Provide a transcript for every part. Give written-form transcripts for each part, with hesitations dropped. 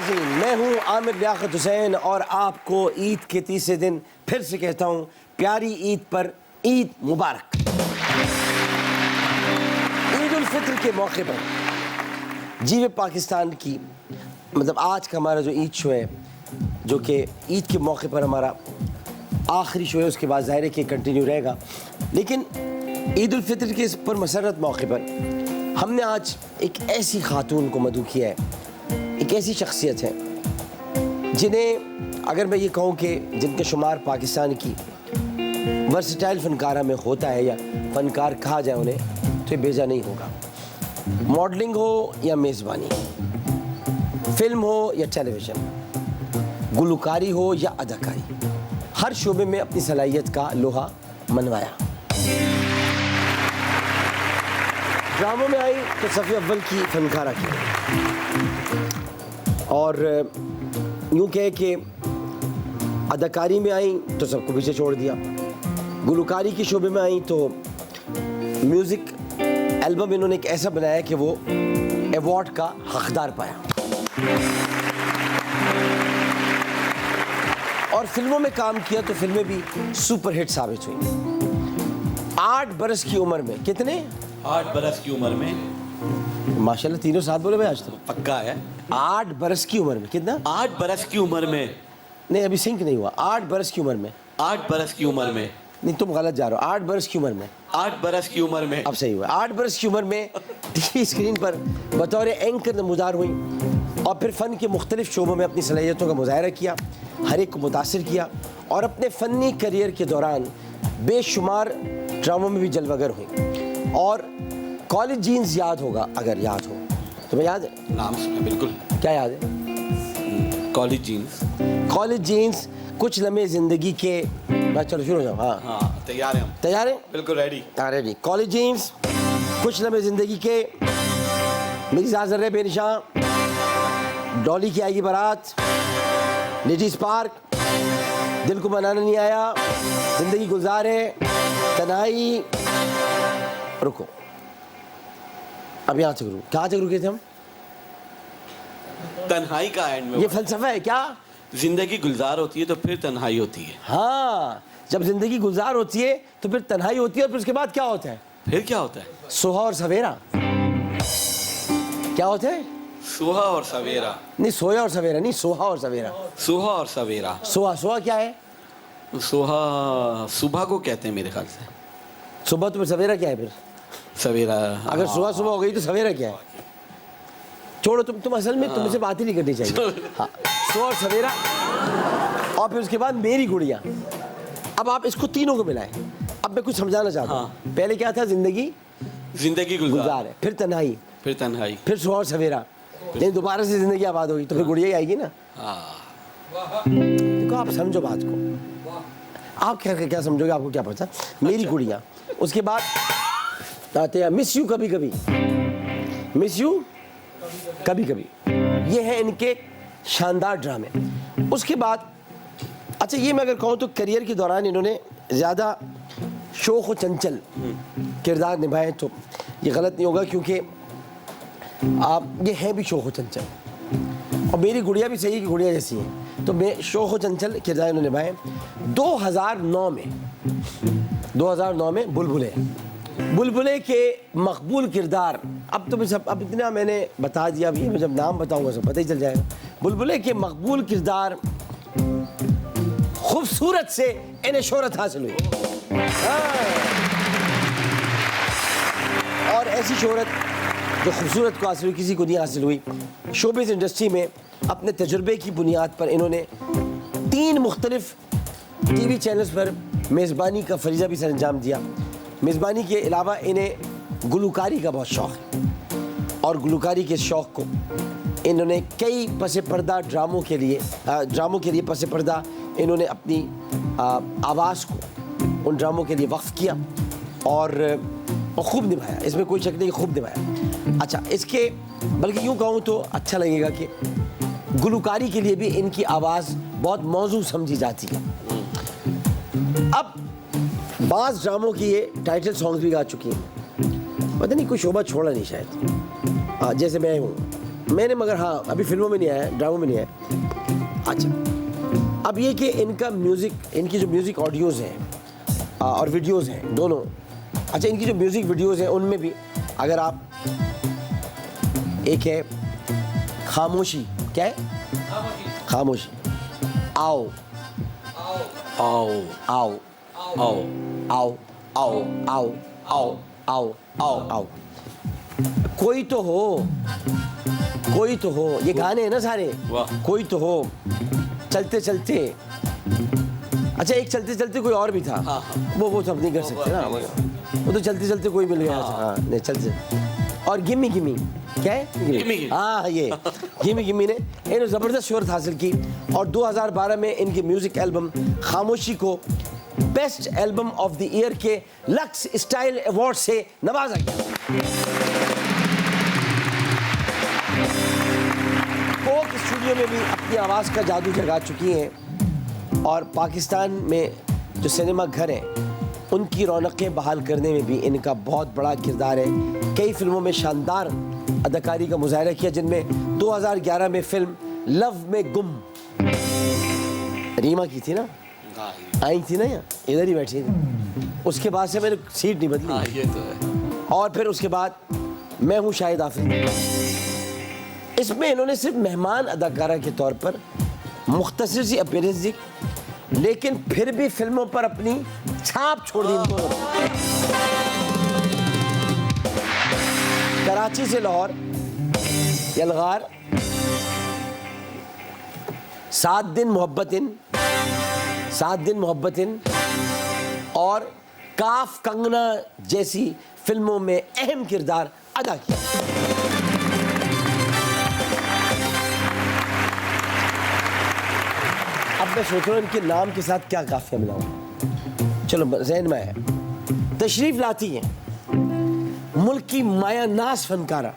नाज़रीन, मैं हूँ आमिर लियाकत हुसैन और आपको ईद के तीसरे दिन फिर से कहता हूँ प्यारी ईद पर ईद मुबारक। ईद उल फित्र के मौके पर जीवे पाकिस्तान की मतलब आज का हमारा जो ईद शो है, जो कि ईद के मौके पर हमारा आखिरी शो है, उसके बाद ज़ाहिर है कि कंटिन्यू रहेगा। लेकिन ईद उल फित्र के इस पर मसरत मौके पर हमने आज एक ऐसी खातून को मदऊ किया है, एक ऐसी शख्सियत है जिन्हें अगर मैं ये कहूँ कि जिनका शुमार पाकिस्तान की वर्सटाइल फ़नकारा में होता है या फ़नकार कहा जाए उन्हें, तो ये बेजा नहीं होगा। मॉडलिंग हो या मेज़बानी, फिल्म हो या टेलीविज़न, गुलकारी हो या अदाकारी, हर शोबे में अपनी सलाहियत का लोहा मनवाया। ड्रामों में आई तो सफ़े अव्वल की फ़नकारा की, और यूँ कहे कि अदाकारी में आई तो सबको पीछे छोड़ दिया, गुलकारी के शोबे में आई तो म्यूज़िक एल्बम इन्होंने एक ऐसा बनाया कि वो अवार्ड का हकदार पाया, और फिल्मों में काम किया तो फिल्में भी सुपर हिट साबित हुई। 8 बरस की उम्र में, कितने? 8 बरस की उम्र में। माशाल्लाह तीनों साथ बोले भाई आज तो पक्का है। 8 बरस की उम्र में, कितना? 8 बरस की उम्र में नहीं, अभी सिंक नहीं हुआ। 8 बरस की उम्र में, 8 बरस की उम्र में नहीं तुम गलत जा रहे हो। 8 बरस की उम्र में, 8 बरस की उम्र में अब सही हुआ। 8 बरस की उम्र में टीवी स्क्रीन पर बतौर एंकर नमूदार हुई और फिर फ़न के मुख्तलिफ शोबों में अपनी सलाहियतों का मुजाहरा किया, हर एक को मुतासिर किया, और अपने फ़नी करियर के दौरान बेशुमार ड्रामों में भी जलवागर हुई। और कॉलेज जीन्स याद होगा, अगर याद हो तुम्हें याद है? नाम सुना बिल्कुल। क्या याद है? College jeans. कॉलेज जीन्स, कुछ लम्हे ज़िंदगी के, मैं चलो शुरू हो जाऊँ। हाँ हाँ, तैयार हैं हम। तैयार हैं? बिल्कुल रेडी। हाँ रेडी। कॉलेज जीन्स, कुछ लम्हे ज़िंदगी के, मेरी ज़ाज़र बेनिशां, डॉली की आएगी बारात, लेडीज़ पार्क, दिल को मनाना नहीं आया, ज़िंदगी गुजार है, तन्हाई। रुको, अब यहाँ से रुको, कहाँ से रुके थे हम? तन्हाई का एंड में। ये फलसफा है क्या? जिंदगी गुलजार होती है तो फिर तन्हाई होती है। हाँ, जब जिंदगी गुलजार होती है तो फिर तन्हाई होती है, और फिर उसके बाद क्या होता है? फिर क्या होता है? सोहा और सवेरा। क्या होता है? सुहा और सवेरा। नहीं, सोया और सवेरा नहीं, सोहा और सवेरा। सुहा और सवेरा। सोहा, सोहा क्या है? सुहा सुबह को कहते हैं मेरे ख्याल से। सुबह तो फिर सवेरा क्या है? फिर सवेरा। अगर सुबह सुबह हो गई तो सवेरा क्या है? छोड़ो, तुम असल में तुमसे बात ही नहीं करनी चाहिए। हाँ, सोहा और सवेरा, और फिर उसके बाद मेरी गुड़िया। अब आप इसको तीनों को मिलाएं। अब मैं कुछ समझाना चाहता हूँ। हाँ। पहले क्या था? जिंदगी जिंदगी गुलजार है, फिर तन्हाई, फिर तन्हाई, फिर सोहा और सवेरा। नहीं, दोबारा से जिंदगी आबाद होगी तो फिर गुड़िया ही आएगी ना। देखो, आप समझो बात को। आप क्या क्या समझोगे, आपको क्या पता? मेरी गुड़िया, उसके बाद आते हैं मिस यू कभी कभी, मिस यू कभी कभी। ये है इनके शानदार ड्रामे। उसके बाद अच्छा, ये मैं अगर कहूँ तो करियर के दौरान इन्होंने ज़्यादा शोख व चंचल किरदार निभाए तो ये गलत नहीं होगा, क्योंकि आप ये हैं भी शोख व चंचल, और मेरी गुड़िया भी सही की गुड़िया जैसी है, तो मैं शोख व चंचल किरदार इन्होंने निभाए। 2009 में बुलबुले के मकबूल किरदार, अब तो सब, अब इतना मैंने बता दिया, अभी मैं जब नाम बताऊंगा सब पता ही चल जाएगा। बुलबुले के मकबूल किरदार खूबसूरत से इन्हें शोहरत हासिल हुई। और ऐसी शोहरत जो खूबसूरत को हासिल हुई, किसी को नहीं हासिल हुई। शोबिज़ इंडस्ट्री में अपने तजुर्बे की बुनियाद पर इन्होंने 3 मुख्तलिफ टीवी चैनल्स पर मेज़बानी का फरीज़ा भी सर अंजाम दिया। मेज़बानी के अलावा इन्हें गुलकारी का बहुत शौक़ है, और गुलकारी के शौक़ को इन्होंने कई पसे पर्दा ड्रामों के लिए पसे पर्दा इन्होंने अपनी आवाज़ को उन ड्रामों के लिए वक्फ किया, और खूब निभाया। इसमें कोई शक नहीं, खूब निभाया। अच्छा, इसके बल्कि यूँ कहूँ तो अच्छा लगेगा कि गुलकारी के लिए भी इनकी आवाज़ बहुत मौजू समझी जाती है। अब बाज़ ड्रामों की ये टाइटल सॉन्ग्स भी गा चुकी हैं, पता नहीं कोई शोबा छोड़ा नहीं शायद। हाँ, जैसे मैं हूँ, मैंने मगर हाँ अभी फिल्मों में नहीं आया, ड्रामों में नहीं आया। अच्छा, अब ये कि इनका म्यूज़िक, इनकी जो म्यूज़िक ऑडियोज़ हैं और वीडियोज़ हैं दोनों, अच्छा इनकी जो म्यूज़िक वीडियोज़ हैं उनमें भी अगर आप, एक है खामोशी, क्या है खामोशी, आओ आओ आओ आओ आओ आओ आओ आओ आओ आओ आओ, कोई तो हो, कोई तो हो, ये गाने हैं ना सारे, वाह। कोई तो हो, चलते चलते, अच्छा एक चलते चलते कोई और भी था, हाँ, हाँ। वो सब नहीं कर सकते ना, वो तो चलते चलते कोई मिल गया, हाँ नहीं चलते, और गिमी गिमी, क्या है गिमी। हाँ ये गिमी गिमी ने इन्हें ज़बरदस्त शोहरत हासिल की और 2012 में इनकी म्यूज़िक एल्बम खामोशी को best album of the year के लक्स स्टाइल अवार्ड से नवाजा गया। कोक स्टूडियो में भी अपनी आवाज़ का जादू जगा चुकी हैं और पाकिस्तान में जो सिनेमा घर हैं उनकी रौनकें बहाल करने में भी इनका बहुत बड़ा किरदार है। कई फिल्मों में शानदार अदाकारी का मुजाहरा किया, जिनमें 2011 में फिल्म लव में गुम रीमा की थी ना, आई थी ना, यहाँ इधर ही बैठी थी, उसके बाद से मैंने सीट नहीं हाँ बदली, ये तो है। और फिर उसके बाद मैं हूँ शाहिद आफरीदी, इसमें इन्होंने सिर्फ मेहमान अदाकारा के तौर पर मुख्तसर सी अपीयरेंस दी, लेकिन फिर भी फिल्मों पर अपनी छाप छोड़ दी इनको। कराची से लाहौर, यलगार, 7 दिन मोहब्बतिन, 7 दिन मोहब्बतिन और काफ कंगना जैसी फिल्मों में अहम किरदार अदा किया। अब मैं सोच रहा हूँ इनके नाम के साथ क्या काफिया मिलाऊं। चलो ज़हन में है, तशरीफ लाती हैं मुल्क की माया नाज फनकारा,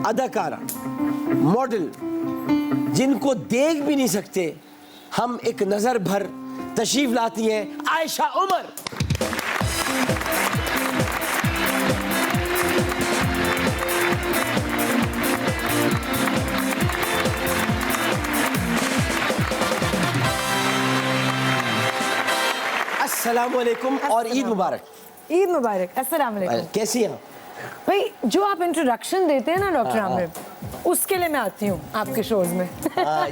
अदाकारा, मॉडल, जिनको देख भी नहीं सकते हम एक नजर भर, तशरीफ लाती हैं आयशा उमर। अस्सलाम वालेकुम और ईद मुबारक। ईद मुबारक। अस्सलाम वालेकुम। कैसी हैं भाई जो आप इंट्रोडक्शन देते हैं ना डॉक्टर आमिर, उसके लिए मैं आती हूँ आपके शोज में।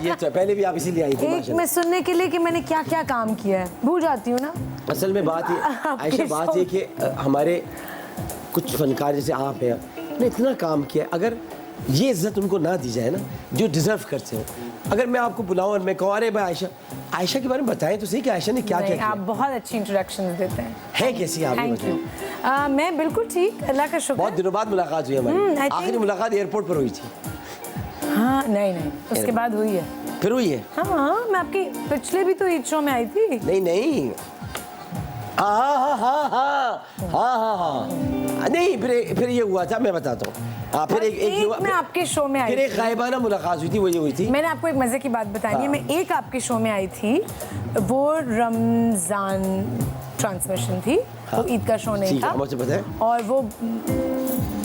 ये तो पहले भी आप इसीलिए आई थी एक माशाल्लाह। मैं सुनने के लिए कि मैंने क्या क्या काम किया है भूल जाती हूँ ना। असल में बात ये आपके आयशा, बात ये कि हमारे कुछ फनकार जैसे आप हैं ने इतना काम किया, अगर ये इज्जत उनको ना दी जाए ना जो डिजर्व करते हैं, अगर मैं आपको बुलाऊं और मैं कहूँ अरे भाई आयशा, आयशा के बारे में बताएं तो सही कि आयशा ने क्या क्या नहीं, किया आप बहुत अच्छी इंट्रोडक्शन देते हैं। है, कैसी आप थैंक यू। बताएं। मैं बिल्कुल ठीक, अल्लाह का शुक्र। बहुत दिनों बाद मुलाकात हुई I हमारी, think- आखिरी मुलाकात एयरपोर्ट पर हुई थी। हाँ नहीं उसके बाद हुई है। फिर हुई है? हाँ मैं आपकी पिछले भी तो ईद शो में आई थी। नहीं हाँ हाँ हाँ हाँ हाँ हाँ हाँ नहीं, फिर ये हुआ था, मैं बताता हूँ। हाँ फिर एक हुआ, मैं आपके शो में आई फिर एक गायबाना मुलाकात हुई थी, वो ये हुई थी। मैंने आपको एक मजे की बात बतानी है। हाँ। मैं एक आपके शो में आई थी, वो रमजान ट्रांसमिशन थी, हाँ। तो ईद का शो नहीं ठीक था है, मुझे पता है। और वो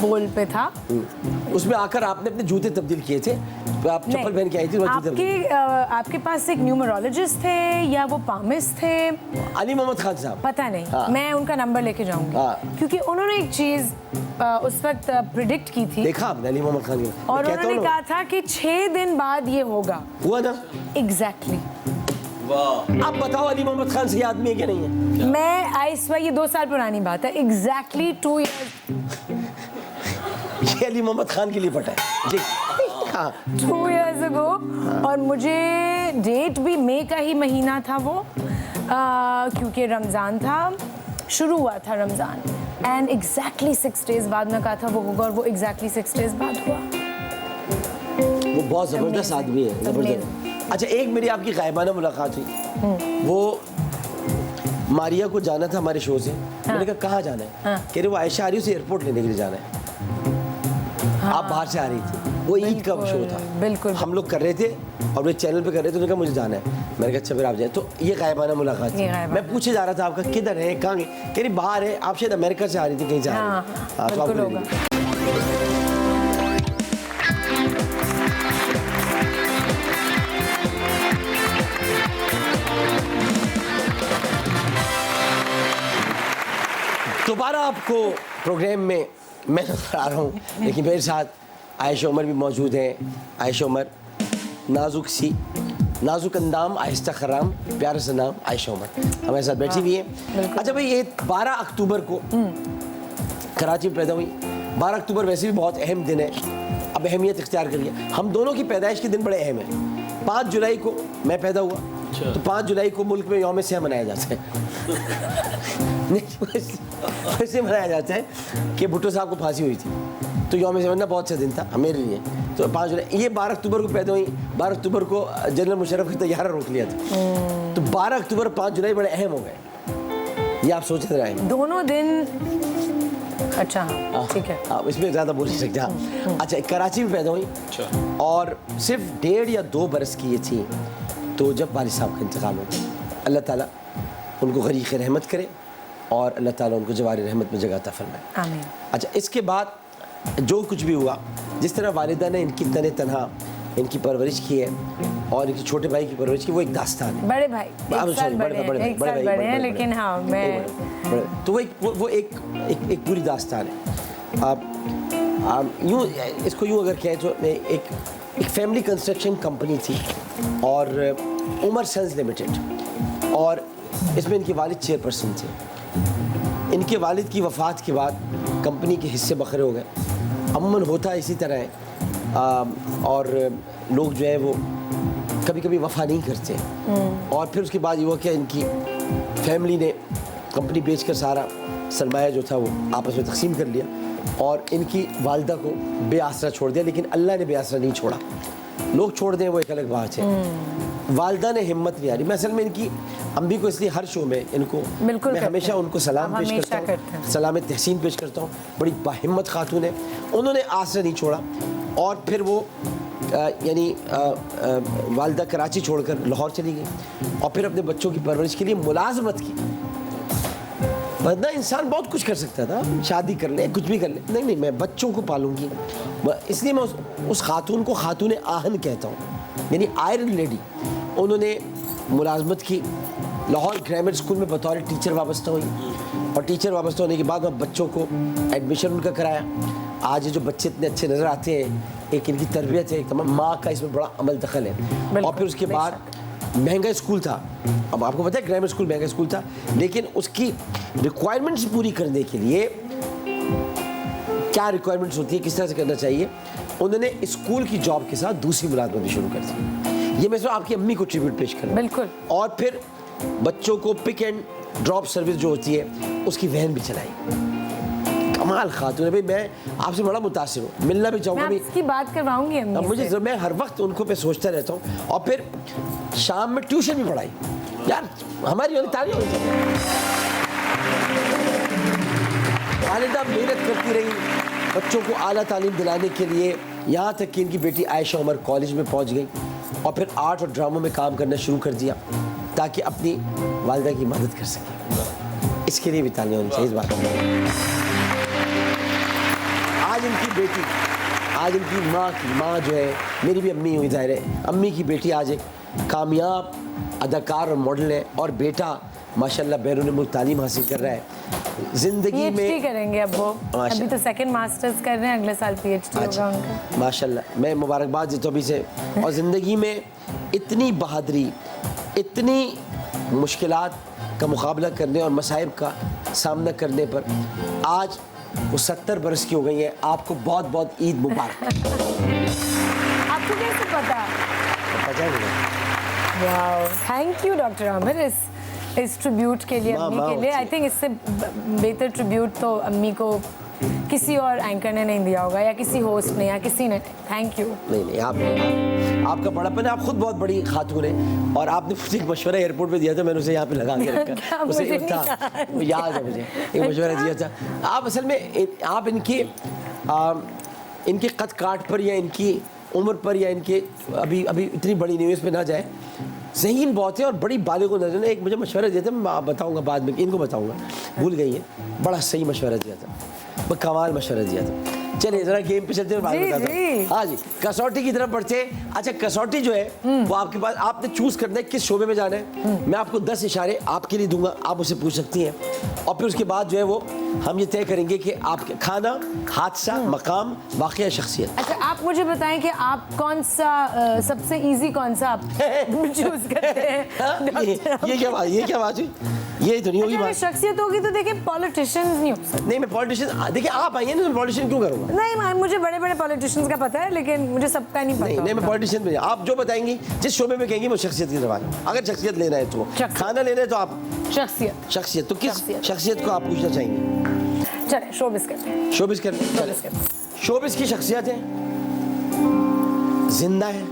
बोल पे था। उसमें आकर आपने अपने जूते तब्दील किए थे, तो आप चप्पल पहन के आई थी, वो जूते तब्दील। आपके पास एक न्यूमरोलॉजिस्ट थे या वो पामिस्ट थे, अली मोहम्मद खान साहब। पता नहीं। हाँ। मैं उनका नंबर लेके जाऊंगी, हाँ। क्योंकि उन्होंने एक चीज उस वक्त प्रिडिक्ट की थी देखा आपने अली मोहम्मद खान को? और मैं कहता उन्होंने हूँ कहा था कि 6 दिन बाद ये होगा। हुआ ना। एग्जैक्टली। वाह। अब बताओ अली मोहम्मद खान सही आदमी है कि नहीं है? मैं आई स्वेयर ये 2 साल पुरानी बात है, एग्जैक्टली 2 इयर्स ये अली मोहम्मद खान के लिए पता है जी। हाँ 2 years ago। और मुझे डेट भी मई का ही महीना था वो, क्योंकि रमज़ान था, शुरू हुआ था रमज़ान, एंड एग्जैक्टली 6 days बाद मैं कहा था वो होगा और वो एग्जैक्टली 6 days बाद हुआ। वो बहुत ज़बरदस्त आदमी है, ज़बरदस्त। अच्छा एक मेरी आपकी गायबाना मुलाकात हुई, वो मारिया को जाना था हमारे शो से। मैंने कहा कहाँ जाना है? हाँ। कह रहे वो आयशा आ रही है, उसे एयरपोर्ट लेने के लिए जाना है। आप बाहर से आ रही थी, वो ईद का शो था, बिल्कुल। हम लोग कर रहे थे और वे चैनल पे कर रहे थे, उन्होंने कहा मुझे जाना है। मैंने कहा अच्छा फिर आप जाए। तो ये गायबाना मुलाकात थी। ये गायबाना। मैं पूछे जा रहा था आपका किधर है, कहाँ गए? कह रही बाहर है, आप शायद अमेरिका से आ रही थी, कहीं से आ रही थी। हाँ, हाँ, तो बिल्कुल आपको ले होगा। लीजिए। दोबारा आपको प्रोग्राम में मैं नजर आ रहा हूँ, लेकिन मेरे साथ आयशा उमर भी मौजूद हैं। आयशा उमर, नाजुक अंदाम, आहिस्ता खराम, प्यारा सा नाम आयशा उमर हमारे साथ बैठी हुई है। अच्छा भाई, ये 12 अक्टूबर को कराची में पैदा हुई। 12 अक्टूबर वैसे भी बहुत अहम दिन है, अब अहमियत इख्तियार करिए। हम दोनों की पैदाइश के दिन बड़े अहम हैं। 5 जुलाई को मैं पैदा हुआ, तो 5 जुलाई को मुल्क में यौम सियाह मनाया जाता है। वैसे मनाया जाता है कि भुट्टो साहब को फांसी हुई थी, तो यौम सियाह ना बहुत अच्छा दिन था मेरे लिए। तो 5 जुलाई, ये 12 अक्टूबर को पैदा हुई। 12 अक्टूबर को जनरल मुशर्रफ का तैयारा रोक लिया था, तो 12 अक्टूबर 5 जुलाई बड़े अहम हो गए। ये आप सोचते रहे दोनों दिन। अच्छा ठीक है, आप इसमें ज़्यादा बोल नहीं सकते। हाँ अच्छा, कराची में पैदा हुई और सिर्फ 1.5 या 2 बरस की ये थी, तो जब वालिद साहब का इंतकाल हो गया। अल्लाह ताला उनको गरीक़ रहमत करे और अल्लाह ताला उनको जवार रहमत में जगह अता फरमाए, आमीन। अच्छा, इसके बाद जो कुछ भी हुआ, जिस तरह वालिदा ने इनकी तने तनहा इनकी परवरिश की है और इनके छोटे भाई की परवरिश की, वो एक दास्तान है। बड़े भाई एक साल बड़े हैं, लेकिन हाँ मैं तो वो एक पूरी दास्तान है। आप यूँ इसको यूँ अगर कहें तो एक फैमिली कंस्ट्रक्शन कंपनी थी और उमर सन्स लिमिटेड, और इसमें इनके वालिद चेयरपर्सन थे। इनके वालिद की वफ़ात के बाद कंपनी के हिस्से बखरे हो गए। अमूमन होता इसी तरह है, और लोग जो है वो कभी कभी वफ़ा नहीं करते, और फिर उसके बाद ये हुआ कि इनकी फैमिली ने कंपनी बेचकर सारा सरमाया जो था वो आपस में तकसीम कर लिया और इनकी वालिदा को बेआसरा छोड़ दिया। लेकिन अल्लाह ने बेआसरा नहीं छोड़ा, लोग छोड़ दें वो एक अलग बात है। वालिदा ने हिम्मत नहीं आ रही। मैं असल में इनकी अम्मी को इसलिए हर शो में इनको मैं हमेशा उनको सलाम पेश करता हूँ, सलाम तहसीन पेश करता हूँ। बड़ी बाहिम्मत खातून है, उन्होंने आसरा नहीं छोड़ा और फिर वो यानी वालिदा कराची छोड़कर लाहौर चली गई और फिर अपने बच्चों की परवरिश के लिए मुलाजमत की। वरना इंसान बहुत कुछ कर सकता था, शादी कर ले, कुछ भी कर ले, नहीं नहीं मैं बच्चों को पालूंगी। इसलिए मैं उस खातून को खातून आहन कहता हूँ, यानी आयरन लेडी। उन्होंने मुलाजमत की, लाहौर ग्रामर स्कूल में बतौर टीचर वाबस्ता हुई और टीचर वाबस्ता होने के बाद मैं बच्चों को एडमिशन उनका कराया। आज ये जो बच्चे इतने अच्छे नज़र आते हैं, एक इनकी तरबियत है, तमाम माँ का इसमें बड़ा अमल दखल है। और फिर उसके बाद महंगा स्कूल था, अब आपको पता है ग्रामर स्कूल महंगा स्कूल था, लेकिन उसकी रिक्वायरमेंट्स पूरी करने के लिए क्या रिक्वायरमेंट्स होती है, किस तरह से करना चाहिए, उन्होंने स्कूल की जॉब के साथ दूसरी मुलाजमत भी शुरू कर दी। ये मैं सिर्फ आपकी अम्मी को ट्रिब्यूट पेश कर रहा हूं। बिल्कुल। और फिर बच्चों को पिक एंड ड्रॉप सर्विस जो होती है उसकी वैन भी चलाई। कमाल खातून है भाई, मैं आपसे बड़ा मुतासिर हूँ, मिलना भी चाहूँगा। मैं इसकी बात करवाऊंगी अम्मी से। मुझे मैं हर वक्त उनको पे सोचता रहता हूँ। और फिर शाम में ट्यूशन भी पढ़ाई। यार हमारी वाली तारीफ होनी चाहिए। वालिदा मेहनत करती रही बच्चों को आला तालीम दिलाने के लिए, यहाँ तक कि इनकी बेटी आयशा उमर कॉलेज में पहुँच गई और फिर आर्ट और ड्रामों में काम करना शुरू कर दिया ताकि अपनी वालिदा की मदद कर सके। इसके लिए भी तालियां होनी चाहिए इस बात में। आज इनकी बेटी, आज इनकी माँ जो है, मेरी भी अम्मी हुई ज़ाहिर है, अम्मी की बेटी आज एक कामयाब अदाकार और मॉडल है और बेटा माशाल्लाह बैरून मुल्क तालीम हासिल कर रहा है। ज़िंदगी में करेंगे अब वो, अभी तो सेकंड मास्टर्स कर रहे हैं, अगले साल पीएचडी होगा उनका। माशाल्लाह, मैं मुबारकबाद देता हूँ अभी से। और ज़िंदगी में इतनी बहादुरी, इतनी मुश्किलात का मुकाबला करने और मसाइब का सामना करने पर आज वो 70 बरस की हो गई है। आपको बहुत बहुत ईद मुबारक। आपको कैसे पता? Wow, thank you doctor Aamir इस ट्रिब्यूट के लिए, अम्मी के लिए। आई थिंक इससे बेहतर ट्रिब्यूट तो अम्मी को किसी और एंकर ने नहीं दिया होगा, या किसी होस्ट ने, या किसी ने। Thank you. नहीं आपका बड़ापन है, आप खुद बहुत बड़ी खातून है और आपने मुझे एक मशवरा एयरपोर्ट पे दिया था, मैंने उसे यहाँ पे लगा के रखा। उसे याद है मुझे, एक मशवरा दिया था। आप असल में आप इनके कद काट पर या इनकी उम्र पर या इनके अभी इतनी बड़ी न्यूज़ पे ना जाए, ज़हीन बहुत है और बड़ी बालिग नजर ने एक मुझे मशवरा दिया था, मैं बताऊँगा बाद में, इनको बताऊँगा, भूल गई है। बड़ा सही मशवरा दिया था, कमाल मशवरा दिया था। चलिए जरा गेम पे चलते हैं, बाद में जी, बताता हूं। जी। हाँ जी, कसौटी की तरफ बढ़ते हैं। अच्छा, कसौटी जो है वो आपके पास, आपने चूज करना है किस शोबे में जाना है। मैं आपको 10 इशारे आपके लिए दूंगा, आप उससे पूछ सकती हैं, और फिर उसके बाद जो है वो हम ये तय करेंगे कि आपके खाना, हादसा, मकाम, वाक़या, शख्सियत। अच्छा, आप मुझे बताएं कि आप कौन सा सबसे इजी कौन सा आप चूज करते हैं? हाँ, ये क्या बात हुई? ये तो नहीं होगी अच्छा, अगर बात। शख्सियत होगी तो देखिए पॉलिटिशियंस नहीं हो सकते। नहीं, मैं पॉलिटिशियन, देखिए आप आइए ना, मैं पॉलिटिशियन क्यों करूँगा? नहीं, मुझे बड़े बड़े पॉलिटिशियंस का पता है, लेकिन मुझे सबका नहीं पता। नहीं, मैं पॉलिटिशियन नहीं, आप जो बताएंगी, जिस शोबे में कहेंगी, वो शख्सियत की जबान। अगर शख्सियत लेना है तो, खाना लेना है तो आप शख्सियत। तो किस शख्सियत को आप पूछना चाहेंगे? चले शोबिस करते हैं। शोबिस करते हैं। शोबिस की शख्सियत है, जिंदा है,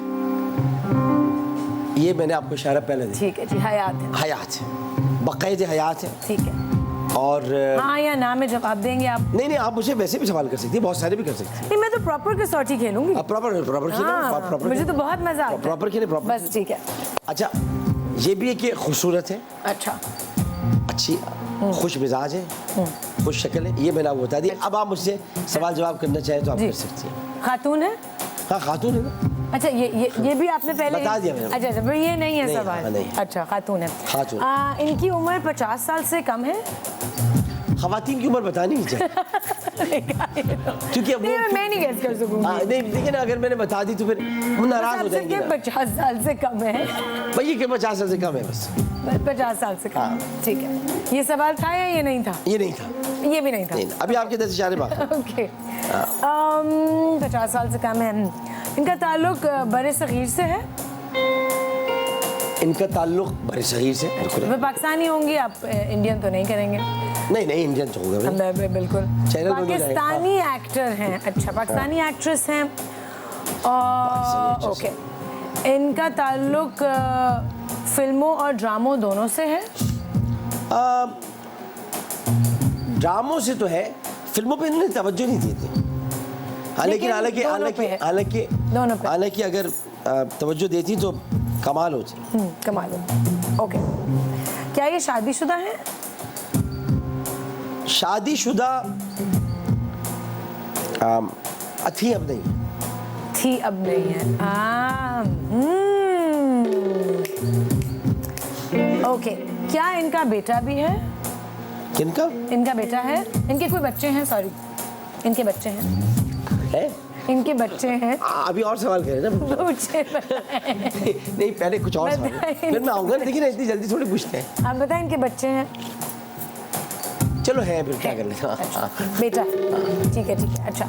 ये मैंने आपको इशारा पहले दिया। ठीक है जी, हयात है। हयात है, बाकायद हयात है। ठीक है, और हाँ या ना में जवाब देंगे आप? नहीं, आप मुझे वैसे भी सवाल कर सकती है, बहुत सारे भी कर सकती है। नहीं, मैं तो प्रॉपर कसौटी खेलूंगी। आप प्रॉपर हाँ, मुझे तो बहुत मजा आता है। प्रॉपर खेले, प्रॉपर। बस ठीक है। अच्छा, ये भी है कि खूबसूरत है, अच्छा, अच्छी, खुश मिजाज है, खुश शक्ल है, ये मैंने आपको बता दिया। अब आप मुझसे सवाल जवाब करना चाहें तो आप जी। कर सकती हैं। खातून है? हाँ, खातून है ना। अच्छा, ये भी आपने पहले बता दिया मैंने। अच्छा, पर ये नहीं है नहीं, सवाल। हाँ, नहीं। अच्छा, खातून है। खातून। इनकी उम्र 50 साल से कम है? खवातीन की उम्र बतानी ही चाहिए, क्योंकि अब नहीं, मैं नहीं गेस कर सकूंगी। हाँ, नहीं, लेकिन अगर मैंने बता दी तो फिर वो नाराज हो जाएंगे ना। 50 साल से कम है? भाई ये 50 साल से कम है बस। 50 साल से कम, हाँ। ठीक है। ये सवाल था या ये नहीं था? ये नहीं था। ये भी नहीं था। नहीं, अभी आपके 10 इशारे बाकी। ओके। 50 साल से कम है। इनका ताल्लुक बड़े सगीर से है? इनका ताल्लुक बड़े सगीर से, बिल्कुल। वो पाकिस्तानी होंगी, आप इंडियन तो नहीं करेंगे? नहीं, इंडियन तो होगा भाई। बिल्कुल। चैनल में तो पाकिस्तानी एक्टर हैं। अच्छा, पाकिस्तानी एक्ट्रेस हैं। और ओके, इनका ताल्लुक फिल्मों और ड्रामों दोनों से है? ड्रामों से तो है, फिल्मों पे इन्होंने तवज्जो नहीं दी थी। लेकिन दोनों पे है। दोनों पे। हालांकि अगर तवज्जो देती तो कमाल होती। कमाल हो। ओके, क्या ये शादीशुदा है? शादीशुदा थी, अब नहीं। थी, अब नहीं है। ओके, क्या इनका बेटा भी है? किनका? इनका बेटा है? इनके कोई बच्चे हैं? सॉरी, इनके बच्चे हैं? है? इनके बच्चे हैं? अभी और सवाल करें ना। मुझे नहीं, पहले कुछ और सवाल, फिर मैं आऊंगा। देखिए ना, इतनी जल्दी थोड़ी पूछते हैं। आप बताएं, इनके बच्चे हैं? चलो है, फिर क्या कर लें। अच्छा, बेटा, ठीक है, ठीक है। अच्छा,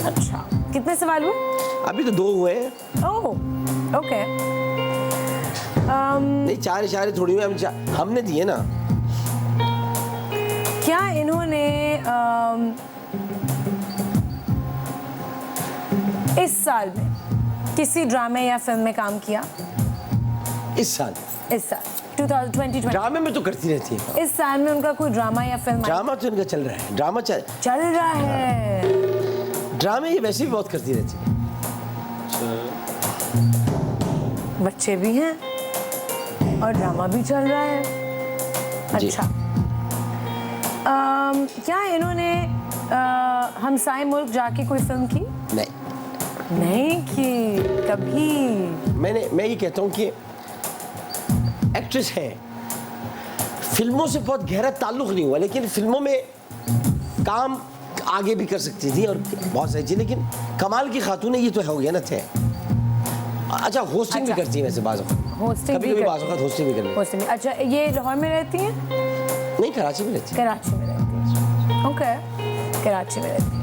अच्छा, कितने सवाल हुए? अभी तो 2 हुए हैं। ओह, ओके। नहीं, 4 इशारे थोड़ी हुए, हमने दिए ना। क्या इन्होंने इस साल में किसी ड्रामे या फिल्म में काम किया? इस साल 2020 ड्रामे में तो करती रहती है। इस साल में उनका कोई ड्रामा या फिल्म ड्रामा तो इनका चल रहा है, ड्रामा चल रहा है? ड्रामे ये वैसे भी बहुत करती रहती है। बच्चे भी हैं और ड्रामा भी चल रहा है। जी। अच्छा, क्या इन्होंने हमसाए मुल्क जाके कोई फिल्म की? नहीं की कभी। मैं ये कहता हूँ कि एक्ट्रेस है, फिल्मों से बहुत गहरा ताल्लुक नहीं हुआ, लेकिन फिल्मों में काम आगे भी कर सकती थी और बहुत सारी चीज़, लेकिन कमाल की खातून है, ये तो हो गया ना थे। अच्छा, होस्टिंग भी करती है वैसे, बाज़ होस्टिंग कभी कभी बाज़ होस्टिंग भी कर लेती। अच्छा, ये लाहौर में रहती हैं? नहीं, कराची में रहती है। कराची में रहती है। ओके, कराची में रहती है।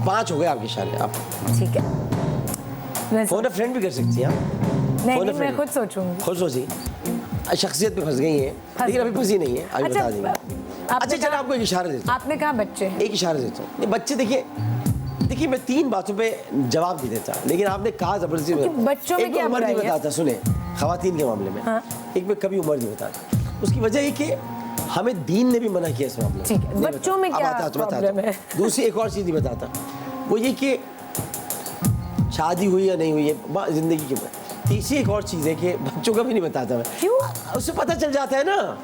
5 हो गए आपके इशारे। आप ठीक है, मैं फोन फ्रेंड भी कर सकती हैं आप। नहीं, मैं खुद सोचूंगी। खुद सोची, शख्सियत पे फंस गई है, लेकिन अभी फंसी नहीं है, अभी बता देंगे। अच्छा, चलो आपको एक इशारा देता हूँ। आपने कहा बच्चे हैं? एक इशारा देता हूँ। बच्चे देखिए, मैं 3 बातों पे जवाब नहीं देता, लेकिन आपने कहा जबरदस्ती बच्चों में क्या उम्र नहीं बुराई है? बताता। सुने, खवातीन के मामले में एक में कभी उम्र नहीं बताता। उसकी वजह ये कि हमें दीन ने भी मना किया इस मामले में। ठीक है, बच्चों में क्या प्रॉब्लम है? दूसरी एक और चीज़ नहीं बताता, वो ये कि शादी हुई या नहीं हुई है जिंदगी के। तीसरी एक और चीज़ है कि बच्चों का भी नहीं बताता मैं। क्यों? उससे पता चल जाता है ना।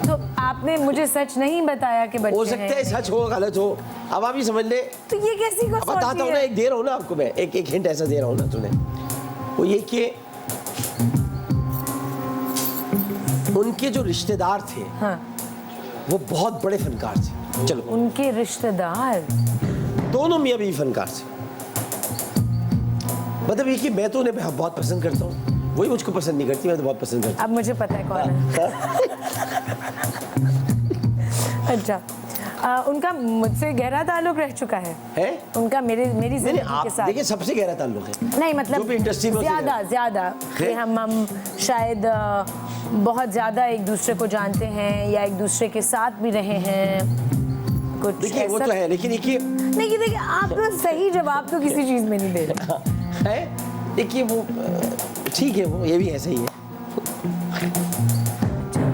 तो आपने मुझे सच नहीं बताया कि बच्चे हो सकता है सच हो गलत हो, अब आप ही समझ ले। तो ये कैसी को अब बताता हूँ ना, एक दे रहा हूँ ना आपको मैं, एक हिंट ऐसा दे रहा हूँ ना तुमने, वो ये कि उनके जो रिश्तेदार थे हाँ। वो बहुत बड़े फनकार थे। चलो, उनके रिश्तेदार दोनों मियाँ बीवी फनकार थे। मतलब ये कि मैं तो उन्हें बहुत पसंद करता हूँ, वही मुझको पसंद नहीं करती, मैं तो बहुत पसंद करता अब मुझे पता है कौन है। अच्छा, उनका मुझसे गहरा ताल्लुक रह चुका है उनका मेरी जिंदगी के साथ। देखिए सबसे गहरा ताल्लुक है, नहीं मतलब जो भी इंडस्ट्री में ज्यादा कि हम शायद बहुत ज्यादा एक दूसरे को जानते हैं या एक दूसरे के साथ भी रहे हैं कुछ। देखिए वो तो है, लेकिन देखिए आप तो सही जवाब तो किसी चीज में नहीं दे रहे है। देखिए वो ठीक है, वो ये भी ऐसा ही है।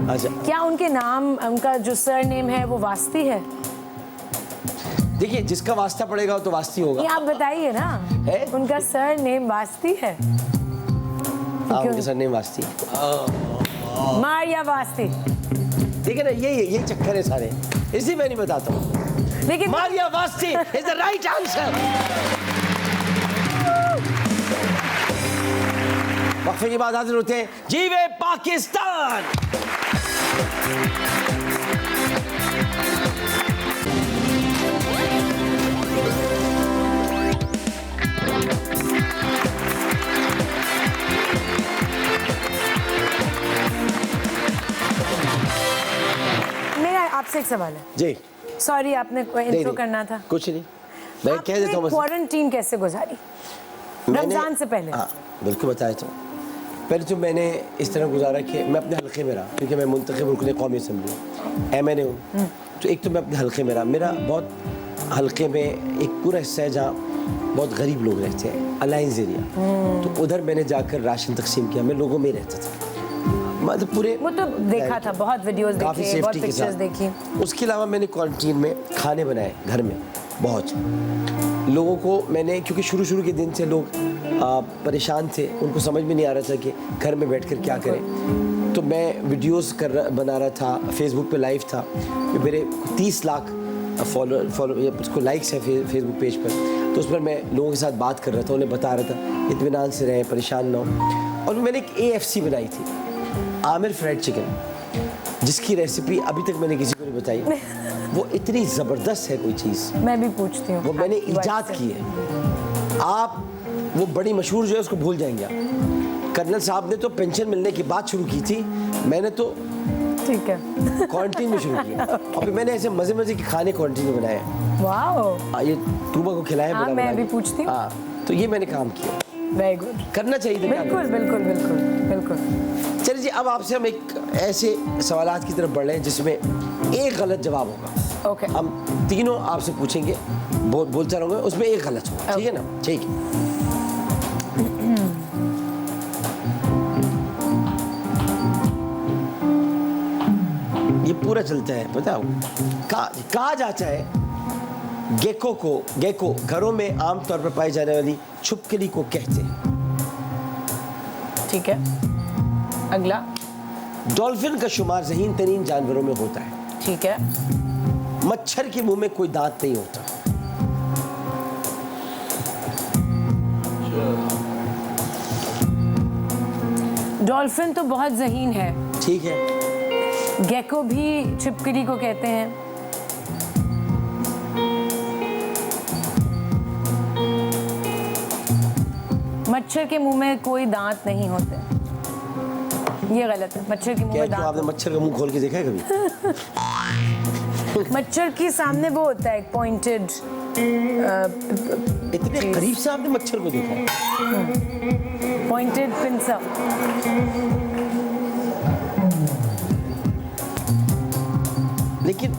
अच्छा, क्या उनके नाम, उनका जो सरनेम है वो वास्ती है? देखिए जिसका वास्ता पड़ेगा तो वास्ती होगा। ये आप बताइए ना है? उनका सरनेम वास्ती है? उनका सरनेम वास्ती, मारिया वास्ती। देखिए ना, ये चक्कर है सारे, इसलिए मैं नहीं बताता हूँ। लेकिन मारिया वास्ती इज द राइट आंसर। वक्फे के बाद हाजिर होते हैं जीवे पाकिस्तान। मेरा आपसे एक सवाल है जी, सॉरी आपने इंट्रो करना था। कुछ नहीं, मैं कह देता हूँ। क्वारंटीन कैसे गुजारी रमजान से पहले? हाँ बिल्कुल बताया। तो पहले तो मैंने इस तरह गुजारा कि मैं अपने हल्के में रहा, क्योंकि मैं मुंतखब रुकने कौमी असम्बली MNA हूँ। तो एक तो मैं अपने हल्के में रहा, मेरा बहुत हल्के में एक पूरा हिस्सा है जहाँ बहुत गरीब लोग रहते हैं, अलायंस एरिया। तो उधर मैंने जाकर राशन तकसीम किया, मैं लोगों में रहता था, मतलब पूरे वो तो देखा था, बहुत वीडियोस काफ़ी देखे, बहुत सेफ्टी के पिक्चर्स साथ देखी। उसके अलावा मैंने क्वारंटीन में खाने बनाए घर में, बहुत लोगों को मैंने, क्योंकि शुरू के दिन से लोग परेशान थे, उनको समझ में नहीं आ रहा था कि घर में बैठकर क्या करें। तो मैं वीडियोस बना रहा था, फेसबुक पे लाइव था, मेरे 30 लाख फॉलो उसको लाइक्स है फेसबुक पेज पर। तो उस पर मैं लोगों के साथ बात कर रहा था, उन्हें बता रहा था इत्मीनान से रहें, परेशान ना हो। और मैंने एक AFC बनाई थी, आमिर फ्राइड चिकन, जिसकी रेसिपी अभी तक मैंने किसी को नहीं बताई। वो इतनी ज़बरदस्त है कोई चीज़, मैं भी पूछती हूँ, वो मैंने ईजाद की है। आप वो बड़ी मशहूर जो है उसको भूल जाएंगे आप। कर्नल साहब ने तो पेंशन मिलने की बात शुरू की थी, मैंने तो ठीक है क्वारंटीन में शुरू किया। और फिर मैंने ऐसे मज़े के खाने क्वारंटीन में बनाए। वाओ, ये टूबा को खिलाया। हाँ, मैं भी पूछती हूँ। हाँ, तो ये मैंने काम किया। वेरी गुड, करना चाहिए था। बिल्कुल। चलिए जी, अब आपसे हम एक ऐसे सवालात की तरफ बढ़ रहे हैं जिसमें एक गलत जवाब होगा। ओके। हम तीनों आपसे पूछेंगे, बोलता रहूँगा, उसमें एक गलत होगा, ठीक है ना? ठीक है। ये पूरा चलता है, बताओ। कहा जाता है गेको घरों में आमतौर पर पाई जाने वाली छुपकली को कहते हैं। ठीक है, अगला। डॉल्फिन का शुमार ज़हीन तरीन जानवरों में होता है। ठीक है। मच्छर के मुंह में कोई दांत नहीं होता। डॉल्फिन तो बहुत ज़हीन है। ठीक है। गेको भी छिपकली को कहते हैं। मच्छर के मुंह में कोई दांत नहीं होते, ये गलत है। मच्छर के मुंह में दांत। आपने मच्छर का मुंह खोल के देखा है कभी? मच्छर के सामने वो होता है पॉइंटेड। इतने करीब से आपने मच्छर को देखा है? पॉइंटेड पिंसा। लेकिन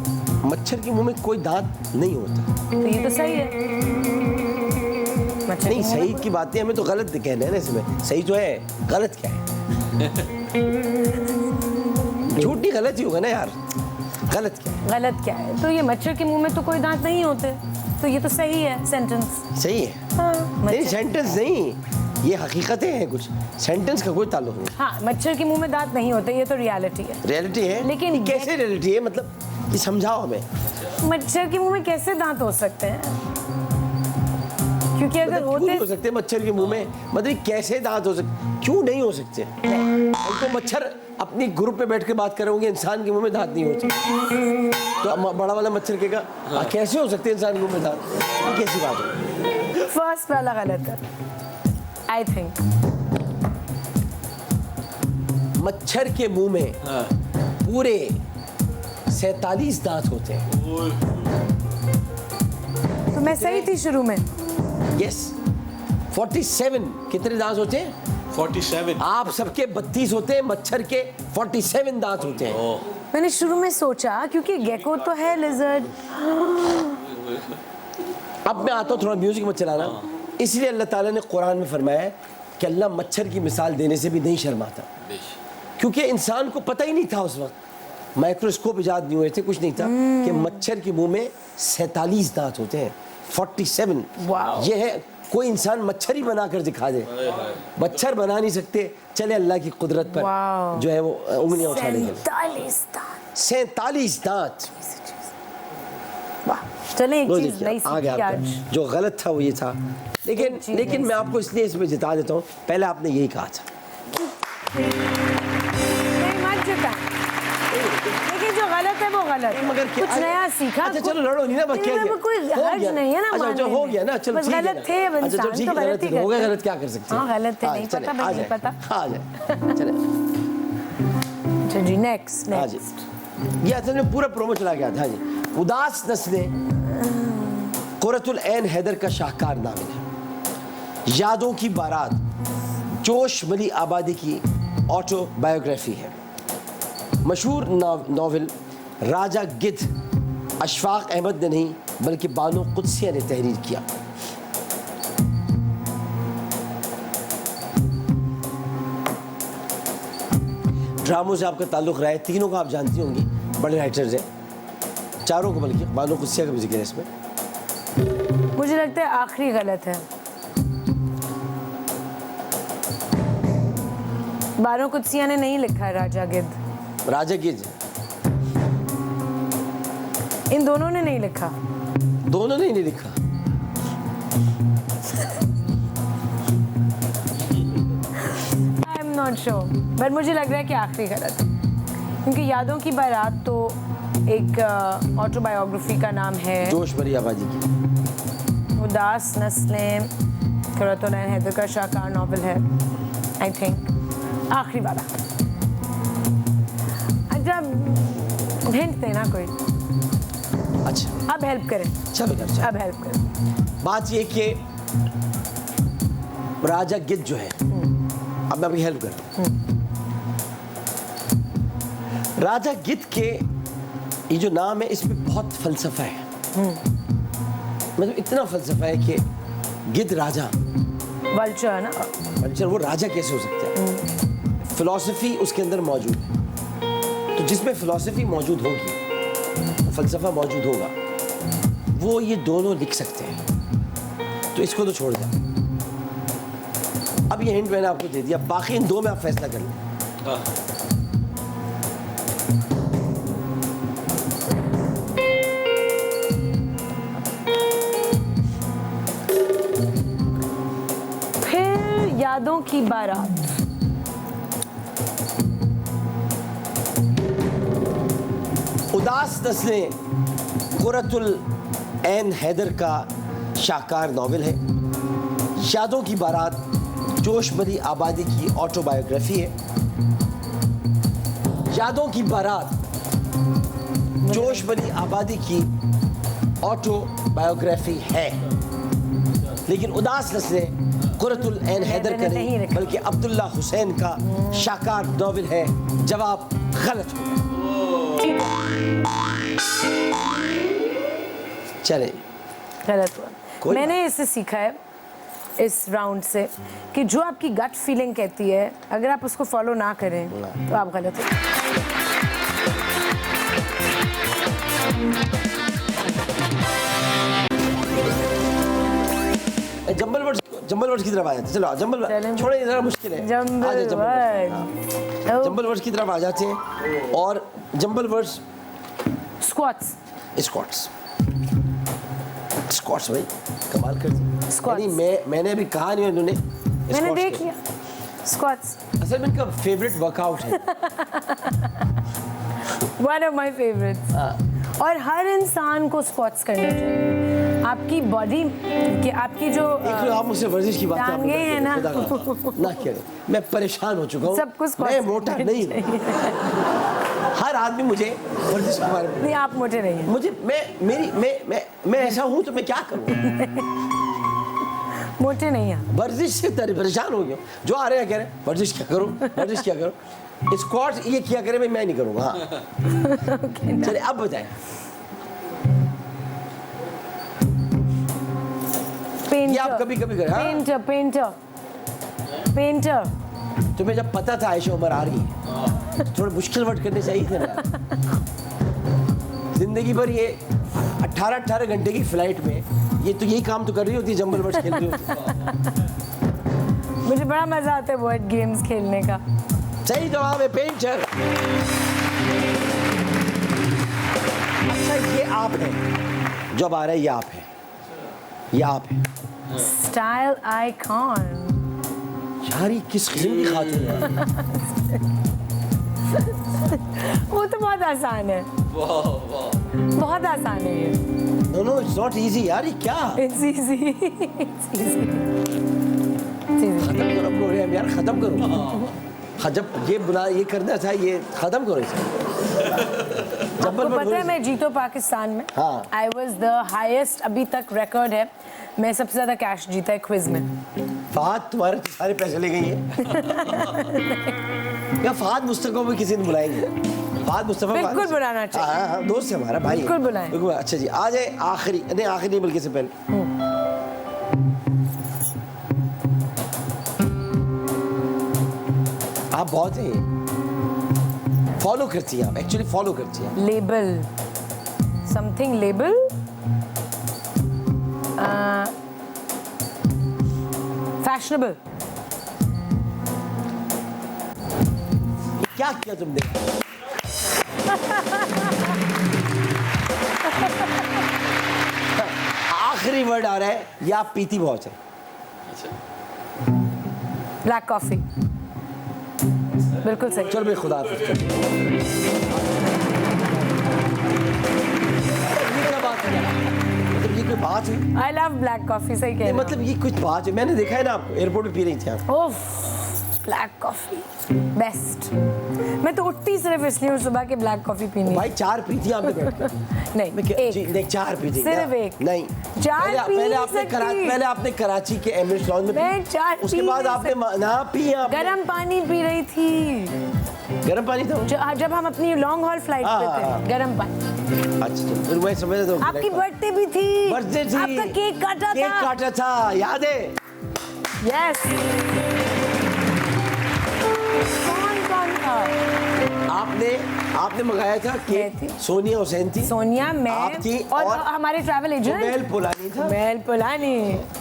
मच्छर के मुंह में कोई दांत नहीं होता। तो ये तो सही है। नहीं, सही की बातें हमें तो गलत कहना है ना इसमें। सही तो है, गलत क्या है? झूठी गलत ही होगा ना यार। गलत क्या है? गलत क्या है? तो ये मच्छर के मुंह में तो कोई दांत नहीं होते, तो ये तो सही है सेंटेंस। सही है। हाँ, नहीं, सेंटेंस नहीं, ये हकीकतें हैं, कुछ सेंटेंस का कोई ताल्लुक नहीं। हाँ, मच्छर के मुंह में दांत नहीं होते, ये तो रियलिटी है। रियलिटी है, लेकिन ये कैसे रियलिटी है, मतलब ये समझाओ हमें। मच्छर के मुंह में कैसे दांत हो सकते हैं? क्योंकि अगर मतलब क्यों होते नहीं हो सकते मच्छर के मुंह में, मतलब कैसे दांत हो सकते, क्यों नहीं हो सकते? उनको मच्छर अपनी ग्रुप में बैठ के बात कर रहे होंगे, इंसान के मुंह में दांत नहीं होते, तो बड़ा वाला मच्छर कहेगा कैसे हो सकते इंसान के मुंह में दांत? ये कैसी बात है? फर्स्ट वाला गलत है, आई थिंक। मच्छर के मुंह में पूरे 47 दांत होते हैं। तो मैं सही थी शुरू में। यस, 47 कितने दांत होते हैं? 47। आप सबके 32 होते हैं, मच्छर के 47 दांत होते हैं। मैंने शुरू में सोचा क्योंकि गेको तो है लिजर्ड। अब मैं आता हूँ, थोड़ा म्यूजिक मत चलाना। इसलिए अल्लाह ताला ने कुरान में फरमाया है कि अल्लाह मच्छर की मिसाल देने से भी नहीं शर्माता, क्योंकि इंसान को पता ही नहीं था उस वक्त, माइक्रोस्कोप इजाद नहीं हुए थे, कुछ नहीं था कि मच्छर के मुंह में 47 दांत होते हैं, 47। वाह। ये है, कोई इंसान मच्छर ही बनाकर दिखा दे, मच्छर बना नहीं सकते, चले अल्लाह की कुदरत पर वाह। जो है वो उंगलियां उठाने के लिए। 47 दांत। 47 दांत। वाह, चलें एक वो चीज देखिए, नई आ गया सीखी आपका। आज। जो गलत था वो ये था, लेकिन चीज़ लेकिन नई मैं आपको इसलिए इसमें जिता देता हूँ, पहले आपने यही कहा था। नहीं मत जिता, लेकिन जो गलत है वो गलत है। मगर क्या- कुछ नया सीखा। अच्छा चलो लड़ो नहीं ना, बस क्या नहीं, कोई हो हर्ज गया। नहीं है ना अच्छा मानने जो हो में। गया ना, चलो बस ठीक है गलत ना। थे अब अच्छा चलो इंसान, ठीक तो है, गलत ही हो गया, करते हैं। गलत क्या कर सकते हैं? हाँ, गलत है, हाँ, नहीं चले, पता, भाई, आ नहीं जाए, पता। आ जाए, चले, अच्छा जी, नेक्स्ट हाँ जी। ये असल में पूरा प्रोमो चला गया था। हाँ जी, उदास नस्लें कुर्रतुल ऐन हैदर का शाहकार नावल है, यादों की बारात जोश भरी आबादी की ऑटोबायोग्राफी है। मशहूर नावल राजा गिद्ध अशफाक अहमद ने नहीं बल्कि बानो कुद्सिया ने तहरीर किया। ड्रामों से आपका ताल्लुक रहा है, तीनों को आप जानती होंगी, बड़े राइटर्स हैं, चारों को, बल्कि बानो कुद्सिया का भी जिक्र है इसमें। मुझे लगता है आखिरी गलत है। बानो कुद्सिया ने नहीं लिखा है राजा गिद्ध, राजा गिद्ध इन दोनों ने नहीं लिखा। दोनों ने ही नहीं लिखा। I am not sure, but मुझे लग रहा है कि आखिरी गलत है, क्योंकि यादों की बारात तो एक ऑटोबायोग्राफी का नाम है। जोश भरी आबादी की। उदास नस्लें कुर्रतुल ऐन हैदर का शाहकार नॉवल है, आई थिंक आखिरी वाला। अच्छा, हिंट देना कोई, अच्छा अब हेल्प करें, चलो कर चलो। अब हेल्प करें। बात ये कि राजा गिद्ध जो है, अब मैं आपकी हेल्प कर रहा हूं। राजा गिद्ध के ये जो नाम है इसमें बहुत फलसफा है, मतलब इतना फलसफा है कि गिद्ध राजा, वल्चर ना, वल्चर, वो राजा कैसे हो सकता है? फिलॉसफी उसके अंदर मौजूद है, तो जिसमें फिलॉसफी मौजूद होगी, फलसफा मौजूद होगा, वो ये दोनों लिख सकते हैं, तो इसको तो छोड़ दें। अब ये हिंट मैंने आपको दे दिया, बाकी इन दो में आप फैसला कर लें। फिर यादों की बारात। उदास नस्लें कुर्रतुल ऐन हैदर का शाहकार नावल है, यादों की बारात जोश भरी आबादी की ऑटोबायोग्राफी है। यादों की बारात जोश भरी आबादी की ऑटोबायोग्राफी है, लेकिन उदास नस्लें कुर्रतुल ऐन हैदर का नहीं बल्कि अब्दुल्ला हुसैन का शाहकार नावल है। जवाब गलत हो गया। चले, गलत हुआ। कोई मैंने इससे सीखा है इस राउंड से कि जो आपकी गट फीलिंग कहती है, अगर आप उसको फॉलो ना करें तो आप गलत हो। जंबल वर्ड्स जंबल वर्ड्स की तरफ आ जाते हैं। चलो जंबल चलें। छोड़े, जरा मुश्किल है। जंबल आ जाओ, जंबल वर्ड। वर्ड्स। हाँ। जंबल वर्ड्स की तरफ आ जाते हैं और jumble words squats. Squats. Squats भाई कमाल कर दी। Squats। यानी मैंने अभी कहा नहीं, उन्होंने मैंने squats देख किया। लिया स्क्वाट्स। असल में इनका फेवरेट वर्कआउट है। One of my favourites. और हर इंसान को स्क्वाट्स करने चाहिए। आपकी बॉडी के आपकी जो देख लो, आप मुझसे वर्जिश की बात टांगे हैं ना। ना करें, मैं परेशान हो चुका हूँ। सबको squats मैं मोटा करने नहीं हूँ। हर आदमी मुझे वर्जिश के बारे में, नहीं, आप मोटे नहीं हैं। मुझे मैं ऐसा हूँ तो मैं क्या करूँ? मोटे नहीं हैं। वर्जिश से परेशान हो गया। जो आ रहे हैं कह रहे हैं वर्जिश क्या करूँ, वर्जिश क्या करूँ, स्क्वाट्स ये किया करे भाई, मैं नहीं करूँगा। हाँ चलिए अब बताएं। ये आप कभी कभी करें। हाँ? Painter painter painter. तुम्हें जब पता था आयशा उमर आ रही है तो थोड़े मुश्किल वर्ड करने चाहिए थे ना। जिंदगी भर ये 18 घंटे की फ्लाइट में ये तो यही काम तो कर रही होती है, जंबल वर्ड्स खेल रही होती। मुझे बड़ा मजा आता है वर्ड गेम्स खेलने का। सही जवाब है पेंटर। अच्छा ये आप है, जब आ रहा है ये आप है, ये आप है। Style icon. यार ये किस किस्म की खातून है? वो तो बहुत आसान है। बहुत आसान है ये। No no it's not easy यार, ये क्या? It's easy. It's easy. खत्म करो प्रोग्राम यार, खत्म करो। जब ये बुला ये करना था, ये खत्म करो इसे। आपको पता है मैं जीतो पाकिस्तान में। हाँ। आई वॉज द हाईएस्ट, अभी तक रिकॉर्ड है, मैं सबसे ज्यादा कैश जीता है क्विज में। फहद तुम्हारे तो सारे पैसे ले गई है। या फहद मुस्तफा को भी किसी दिन बुलाएंगे। फहद मुस्तफा बिल्कुल बुलाना चाहिए। हाँ हाँ दोस्त है हमारा भाई। बिल्कुल बुलाएं। बिल्कुल। अच्छा जी आ जाए आखिरी, नहीं आखिरी नहीं बल्कि से पहले आप बहुत हैं, फॉलो करती हैं आप, एक्चुअली फॉलो करती हैं। Label, something label. फैशनेबल। क्या किया तुमने? आखिरी वर्ड आ रहा है, ये आप पीती बहुत है। Black coffee. बिल्कुल सही। चलो भाई खुदा हाफिज़। ये क्या बात है? मतलब ये कोई बात हुई? I love black coffee. सही कह रहे हो। मतलब ये कुछ बात है, मैंने देखा है ना आपको एयरपोर्ट पे पी रही थी आप। ओफ, ब्लैक कॉफी बेस्ट। मैं तो उठती सिर्फ इसलिए हूँ सुबह के ब्लैक कॉफी पीनी। भाई 4 पी थी आपने बैठ कर। नहीं, मैं क्या- जी, नहीं 4 पी थी। सिर्फ ना? एक। नहीं 4 पी पहले सकती। पहले आपने कराची के एमिरेट्स लॉन्ज में मैं पी। 4 उसके पी बाद नहीं आपने ना पी आपने। गर्म पानी पी रही थी। गर्म पानी था? जब हम अपनी लॉन्ग हॉल फ्लाइट पे हाँ। थे, गर्म पानी। अच्छा फिर मैं समझ रहा हूँ। आपकी बर्थडे भी थी। बर्थडे थी। आपका केक काटा केक था। काटा था, याद है? यस। कौन था? आपने मंगाया था मैं केक। थी। सोनिया हुसैन थी। सोनिया, मैं आप थी और हमारे ट्रैवल एजेंट कुमेल पोलानी था। कुमेल पोलानी।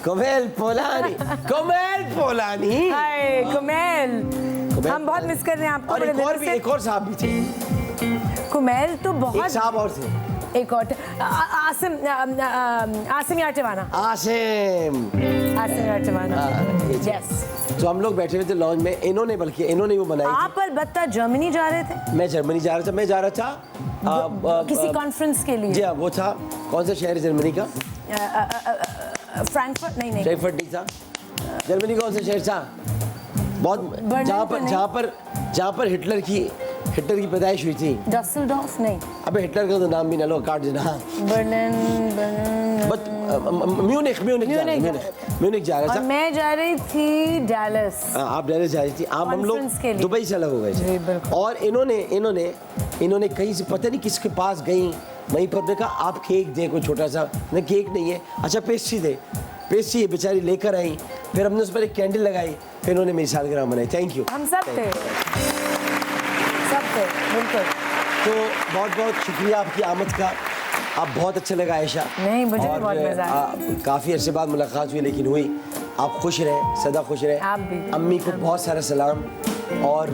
कुमेल पोलानी। कुमेल पोलानी। हाय कुमेल, हम बहुत मिस कर रहे हैं आपको। और बड़े एक और दिनों भी, से। एक और साहब भी थे। कुमेल तो एक बहुत। साहब और थे। एक और आसिम यार्टेवाना। आसिम यार्टेवाना। ये थे। यस। तो हम लोग बैठे हुए थे लॉन्च में, इन्होंने वो बनाई थी। आप अलबत्ता जर्मनी जा रहे थे। मैं जर्मनी जा रहा था। मैं जा रहा था किसी कॉन्फ्रेंस के लिए। जी हाँ, वो था कौन सा शहर है जर्मनी का? फ्रैंकफर्ट नहीं। फ्रैंकफर्ट नहीं था। जर्मनी कौन सा शहर था? बहुत बर्लिन जहाँ पर हिटलर की पैदाइश हुई थी। डसेल्डॉर्फ नहीं। अबे हिटलर का तो नाम भी ना लो, काट देना। बर्लिन। बट म्यूनिख जा रहा और था। मैं जा रही थी डैलस। आप डैलस जा रही थी। आप हम लोग Conference के लिए। दुबई से अलग हो गए जी, थे। बिल्कुल। और इन्होंने कहीं से पता नहीं किसके पास गई, वहीं पर देखा आप केक दे, कोई छोटा सा। नहीं केक नहीं है, अच्छा पेस्ट्री दे। पेस्ट्री ये बेचारी लेकर आई, फिर हमने उस पर एक कैंडल लगाई, फिर उन्होंने मेरी सालगिरह मनाई। Thank you. हम सब थे बिल्कुल। तो बहुत बहुत शुक्रिया आपकी आमद का। आप बहुत अच्छा लगा आयशा। नहीं, मुझे भी और, बहुत मजा आया। काफ़ी अरसे बाद मुलाकात हुई, लेकिन हुई। आप खुश रहें, सदा खुश रहें। आप भी। अम्मी को बहुत सारा सलाम और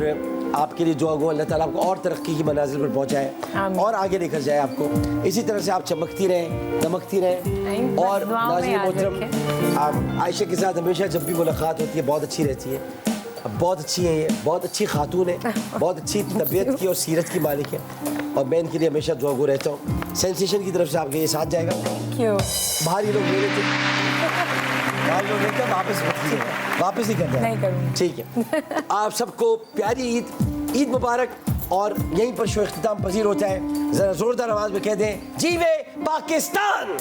आपके लिए दुआ गो अल्लाह ताला आपको और तरक्की की मनाजिल पर पहुंचाए आमीन। और आगे लेकर जाए आपको। इसी तरह से आप चमकती रहें, दमकती रहें। नहीं, बस और दुआओं में नाज़रीन याद मोहतरम, आप आयशा के साथ हमेशा जब भी मुलाकात होती है बहुत अच्छी रहती है। बहुत अच्छी है, ये बहुत अच्छी खातून है, बहुत अच्छी तबीयत की और सीरत की मालिक है और मैं इनके लिए हमेशा दुआ गो रहता हूँ। सेंसेशन की तरफ से आपके ये साथ जाएगा। क्यों? बाहर ये लोग ले लेते, बाहर लोग लेते वापस मत कीजिएगा, वापस ही करते हैं। नहीं करूँगी। ठीक है। आप सबको प्यारी ईद मुबारक। और यहीं पर शो इख्तिताम पजीर होता है। जरा जोरदार आवाज में कह दें, जीवे पाकिस्तान।